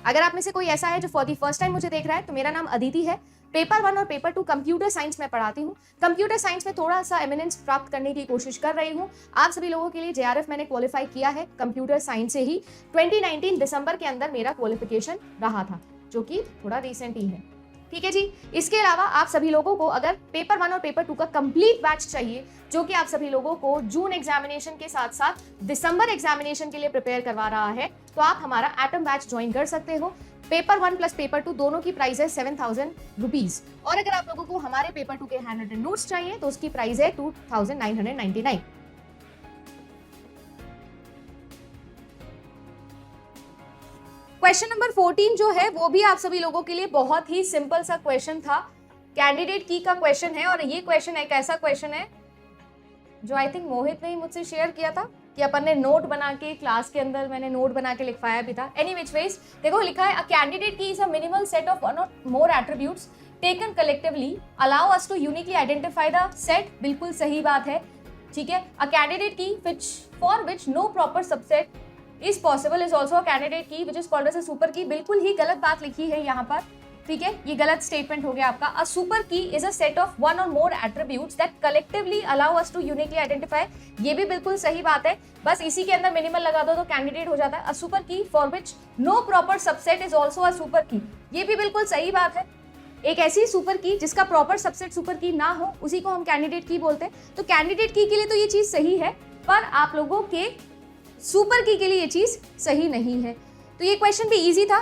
अगर आप में से कोई ऐसा है जो फॉर द फर्स्ट टाइम मुझे देख रहा है, तो मेरा नाम अदिति है। पेपर 1 और पेपर 2 कंप्यूटर साइंस में पढ़ाती हूँ। कंप्यूटर साइंस में थोड़ा सा एमिनेंस प्राप्त करने की कोशिश कर रही हूँ। आप सभी लोगों के लिए जेआरएफ मैंने क्वालिफाई किया है कंप्यूटर साइंस से ही। 2019 दिसंबर के अंदर मेरा क्वालिफिकेशन रहा था, जो कि थोड़ा रिसेंट ही है। ठीक है जी। इसके अलावा आप सभी लोगों को अगर पेपर 1 और पेपर 2 का कंप्लीट बैच चाहिए, जो कि आप सभी लोगों को जून एग्जामिनेशन के साथ साथ दिसंबर एग्जामिनेशन के लिए प्रिपेयर करवा रहा है, तो आप हमारा एटम बैच ज्वाइन कर सकते हो। पेपर 1 प्लस पेपर 2 दोनों की प्राइस है 7,000 रुपीज। और अगर आप लोगों को हमारे पेपर 2 के हैंड रिटन नोट्स चाहिए तो उसकी प्राइस है 2,999। क्वेश्चन नंबर 14 जो है वो भी आप सभी लोगों के लिए बहुत ही सिंपल सा क्वेश्चन था। कैंडिडेट की का क्वेश्चन है, और ये क्वेश्चन एक ऐसा क्वेश्चन है जो आई थिंक मोहित ने ही मुझसे शेयर किया था कि अपन ने नोट बना के क्लास के अंदर मैंने नोट बना के लिखवाया भी था। एनी विच वेज देखो लिखा है, a candidate key is a minimal set of one or more attributes taken collectively allow us to uniquely identify the set. बिल्कुल सही बात है, ठीक है। A candidate key which for which no proper subset is possible is also a candidate key which is called as a super key. बिल्कुल ही गलत बात लिखी है यहाँ पर, ठीक है, ये गलत स्टेटमेंट हो गया आपका। A super key is a set of one or more attributes that collectively allow us to uniquely identify. ये भी बिल्कुल सही बात है, बस इसी के अंदर मिनिमल लगा दो तो कैंडिडेट हो जाता है। A super key for which no proper subset is also a super key, ये भी बिल्कुल सही बात है। एक ऐसी सुपर की जिसका प्रॉपर सबसेट सुपर की ना हो, उसी को हम कैंडिडेट की बोलते हैं। तो कैंडिडेट की के लिए तो ये चीज सही है, पर आप लोगों के सुपर की के लिए ये चीज सही नहीं है। तो ये क्वेश्चन भी इजी था।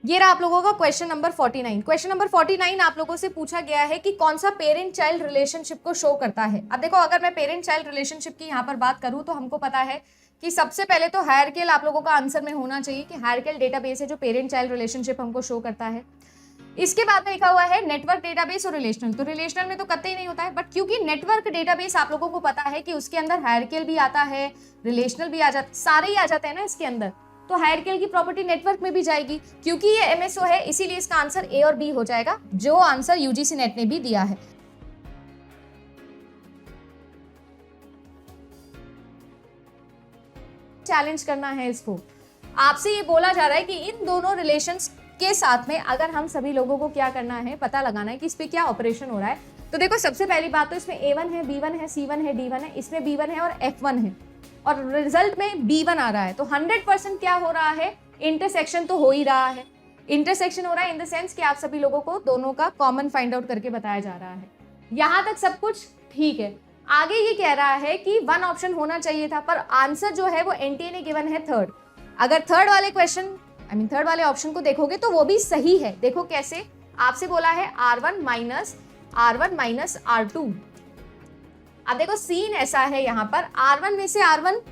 ये रहा आप लोगों का क्वेश्चन नंबर 49। क्वेश्चन नंबर 49 आप लोगों से पूछा गया है कि कौन सा पेरेंट चाइल्ड रिलेशनशिप को शो करता है। अब देखो, अगर मैं पेरेंट चाइल्ड रिलेशनशिप की यहाँ पर बात करूँ तो हमको पता है कि सबसे पहले तो हायरकेल आप लोगों का आंसर में होना चाहिए कि हायरकेल डेटाबेस है जो पेरेंट चाइल्ड रिलेशनशिप हमको शो करता है। इसके बाद में लिखा हुआ है नेटवर्क डेटाबेस और रिलेशनल। तो रिलेशनल में तो कतई नहीं होता है, बट क्योंकि नेटवर्क डेटाबेस आप लोगों को पता है कि उसके अंदर हायरकेल भी आता है, रिलेशनल भी आ जाता, सारे ही आ जाते हैं ना इसके अंदर, तो हायरकेल की प्रॉपर्टी नेटवर्क में भी जाएगी। क्योंकि ये एमएसओ है इसीलिए इसका आंसर ए और बी हो जाएगा, जो आंसर यूजीसी नेट ने भी दिया है। चैलेंज करना है इसको, आपसे ये बोला जा रहा है कि इन दोनों रिलेशंस के साथ में अगर हम सभी लोगों को क्या करना है, पता लगाना है कि इस पे क्या ऑपरेशन हो रहा है। तो देखो, सबसे पहली बात तो इसमें A1 है, B1 है, C1 है, D1 है, इसमें B1 है और F1 है, और रिजल्ट में B1 आ रहा है। तो 100% क्या हो रहा है, इंटरसेक्शन तो हो ही रहा है। इंटरसेक्शन हो रहा है इन द सेंस कि आप सभी लोगों को दोनों का कॉमन फाइंड आउट करके बताया जा रहा है। यहां तक सब कुछ ठीक है। आगे ये कह रहा है कि 1 ऑप्शन होना चाहिए था, पर आंसर जो है वो एनटीए ने गिवन है 3rd। अगर थर्ड वाले क्वेश्चन थर्ड वाले ऑप्शन को देखोगे तो वो भी सही है। देखो कैसे, आपसे बोला है R1 माइनस R2। अब देखो सीन ऐसा है यहाँ पर, R1 में से R1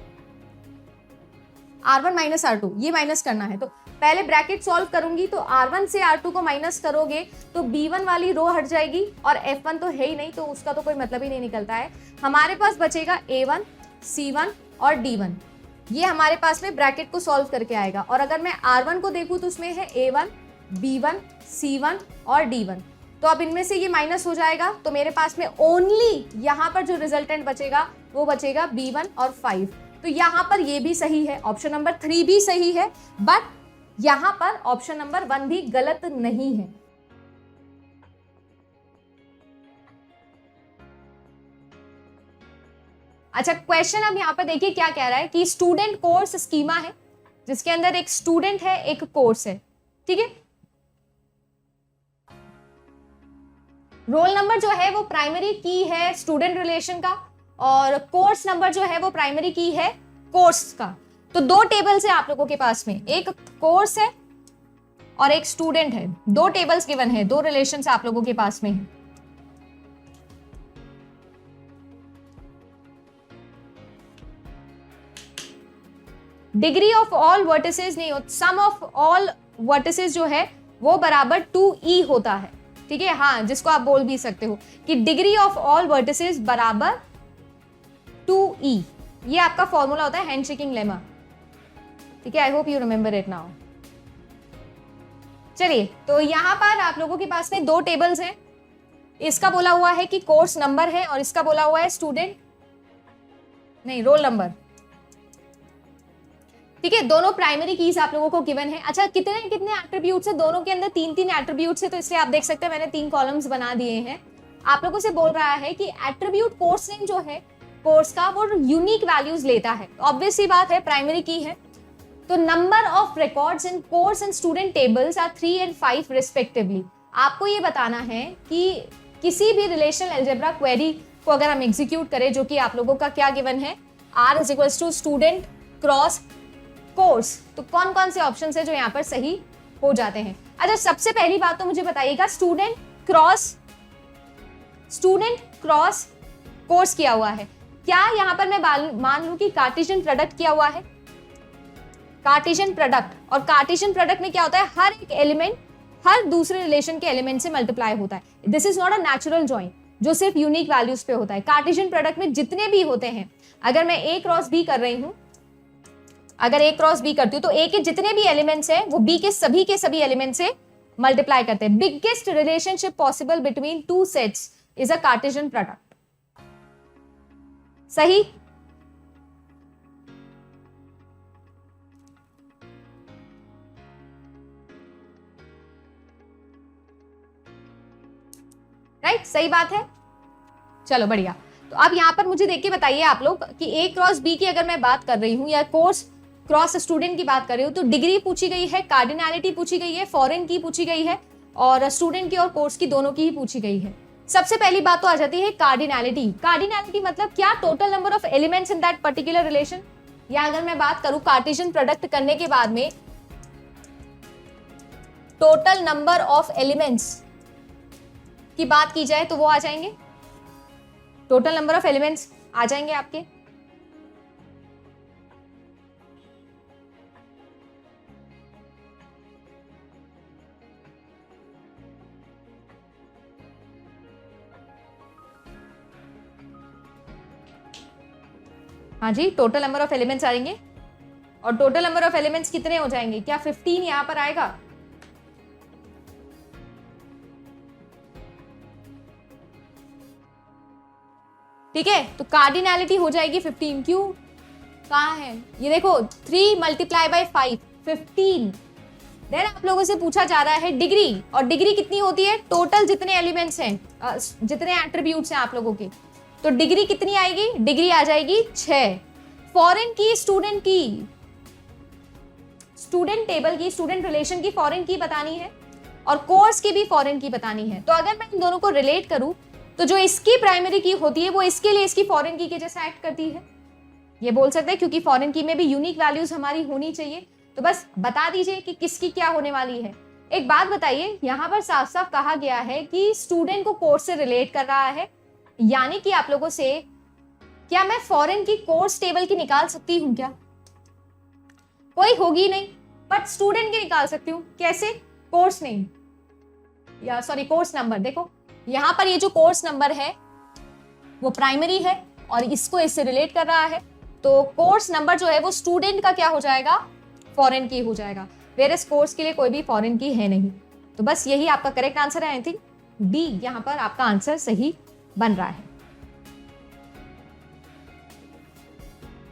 माइनस R2 ये माइनस करना है। तो पहले ब्रैकेट सॉल्व करूंगी तो R1 से R2 को माइनस करोगे तो B1 वाली रो हट जाएगी, और F1 तो है ही नहीं, तो उसका तो कोई मतलब ही नहीं निकलता है। हमारे पास बचेगा A1, C1 और D1। ये हमारे पास में ब्रैकेट को सॉल्व करके आएगा। और अगर मैं R1 को देखूं तो उसमें है A1, B1, C1 और D1। तो अब इनमें से ये माइनस हो जाएगा, तो मेरे पास में ओनली यहाँ पर जो रिजल्टेंट बचेगा वो बचेगा B1 और 5। तो यहाँ पर ये भी सही है, ऑप्शन नंबर 3 भी सही है, बट यहाँ पर ऑप्शन नंबर 1 भी गलत नहीं है। अच्छा, क्वेश्चन अब यहाँ पर देखिए क्या कह रहा है कि स्टूडेंट कोर्स स्कीमा है जिसके अंदर एक स्टूडेंट है, एक कोर्स है, ठीक है। रोल नंबर जो है वो प्राइमरी की है स्टूडेंट रिलेशन का, और कोर्स नंबर जो है वो प्राइमरी की है कोर्स का। तो 2 टेबल्स है आप लोगों के पास में, एक कोर्स है और एक स्टूडेंट है। 2 टेबल्स गिवन है, 2 रिलेशंस आप लोगों के पास में है। डिग्री ऑफ ऑल वर्टिसेस नहीं होता, सम ऑफ ऑल वर्टिसेस जो है वो बराबर 2e होता है, ठीक है। हाँ, जिसको आप बोल भी सकते हो कि डिग्री ऑफ ऑल वर्टिसेस बराबर 2e, ये आपका फॉर्मूला होता है हैंडशेकिंग लेमा, ठीक है। I hope you remember it now. चलिए, तो यहां पर आप लोगों के पास में 2 टेबल्स हैं। इसका बोला हुआ है कि कोर्स नंबर है और इसका बोला हुआ है स्टूडेंट नहीं, रोल नंबर। ठीक है, दोनों प्राइमरी कीज आप लोगों को गिवन है। अच्छा, कितने कितने एट्रीब्यूट्स है दोनों के अंदर? 3 एट्रीब्यूट्स है, तो इसलिए आप देख सकते हैं मैंने 3 कॉलम्स बना दिए हैं। आप लोगों से बोल रहा है कि एट्रीब्यूट कोर्स नेम जो है कोर्स का, वो यूनिक वैल्यूज लेता है। ऑब्वियस सी बात है, प्राइमरी की है। तो number of records in course and student tables are 3 and 5 respectively. आपको ये बताना है कि किसी भी रिलेशनल अलजेब्रा क्वेरी को अगर हम एग्जीक्यूट करें, जो कि आप लोगों का क्या गिवन है, R is equals to student cross course, तो कौन कौन से ऑप्शन है जो यहाँ पर सही हो जाते हैं? अच्छा, सबसे पहली बात तो मुझे बताइएगा, स्टूडेंट क्रॉस कोर्स किया हुआ है क्या? यहाँ पर मैं मान लूं कि कार्टेशियन प्रोडक्ट किया हुआ है, कार्टेशियन प्रोडक्ट, और कार्टेशियन प्रोडक्ट में क्या होता है, हर एक एलिमेंट हर दूसरे रिलेशन के एलिमेंट से मल्टीप्लाई होता है। This is not a natural join जो सिर्फ यूनिक वैल्यूज पे होता है। कार्टेशियन प्रोडक्ट में जितने भी होते हैं, अगर मैं A क्रॉस B कर रही हूं, अगर A क्रॉस B करती हूँ, तो A के जितने भी एलिमेंट्स हैं वो B के सभी एलिमेंट से मल्टीप्लाई करते हैं। Biggest relationship possible between 2 sets is a Cartesian product. सही? राइट, सही बात है। चलो बढ़िया। तो अब यहां पर मुझे देख के बताइए आप लोग कि A क्रॉस B की अगर मैं बात कर रही हूं या कोर्स क्रॉस स्टूडेंट की बात कर रही हूं, तो डिग्री पूछी गई है, कार्डिनैलिटी पूछी गई है, फॉरेन की पूछी गई है, और स्टूडेंट की और कोर्स की दोनों की ही पूछी गई है। सबसे पहली बात तो आ जाती है कार्डिनैलिटी। कार्डिनैलिटी मतलब क्या? Total number of elements in that particular relation. या अगर मैं बात करूं कार्टेशियन प्रोडक्ट करने के बाद में टोटल नंबर ऑफ एलिमेंट्स की बात की जाए, तो वो आ जाएंगे, टोटल नंबर ऑफ एलिमेंट्स आ जाएंगे आपके। हाँ जी, टोटल नंबर ऑफ एलिमेंट्स आएंगे। और टोटल नंबर ऑफ एलिमेंट्स कितने हो जाएंगे? क्या 15 यहां पर आएगा? ठीक है, तो कार्डिनैलिटी हो जाएगी 15। क्यों? कहाँ है ये? देखो, 3 मल्टीप्लाई बाई 5, 15। देन आप लोगों से पूछा जा रहा है डिग्री, और डिग्री कितनी होती है? टोटल जितने एलिमेंट्स हैं, जितने एट्रीब्यूट्स हैं आप लोगों के, तो डिग्री कितनी आएगी? डिग्री आ जाएगी 6। फॉरेन की, स्टूडेंट की, स्टूडेंट टेबल की, स्टूडेंट रिलेशन की फॉरेन की बतानी है, और कोर्स की भी फॉरेन की बतानी है। तो अगर मैं इन दोनों को रिलेट करूं, तो जो इसकी प्राइमरी की होती है वो इसके लिए इसकी फॉरेन की के जैसा एक्ट करती है, ये बोल सकते हैं, क्योंकि फॉरेन की में भी यूनिक वैल्यूज हमारी होनी चाहिए। तो बस बता दीजिए कि किसकी क्या होने वाली है। एक बात बताइए, यहाँ पर साफ साफ कहा गया है कि स्टूडेंट को कोर्स से रिलेट कर रहा है, यानी कि आप लोगों से क्या मैं फॉरेन की कोर्स टेबल की निकाल सकती हूँ? क्या कोई होगी नहीं, बट स्टूडेंट की निकाल सकती हूँ। कैसे? कोर्स नेम, या सॉरी कोर्स नंबर। देखो यहाँ पर ये जो कोर्स नंबर है वो प्राइमरी है और इसको इससे रिलेट कर रहा है, तो कोर्स नंबर जो है वो स्टूडेंट का क्या हो जाएगा? फॉरेन की हो जाएगा। वेयर कोर्स के लिए कोई भी फॉरेन की है नहीं। तो बस यही आपका करेक्ट आंसर है। आई थिंक डी यहाँ पर आपका आंसर सही बन रहा है।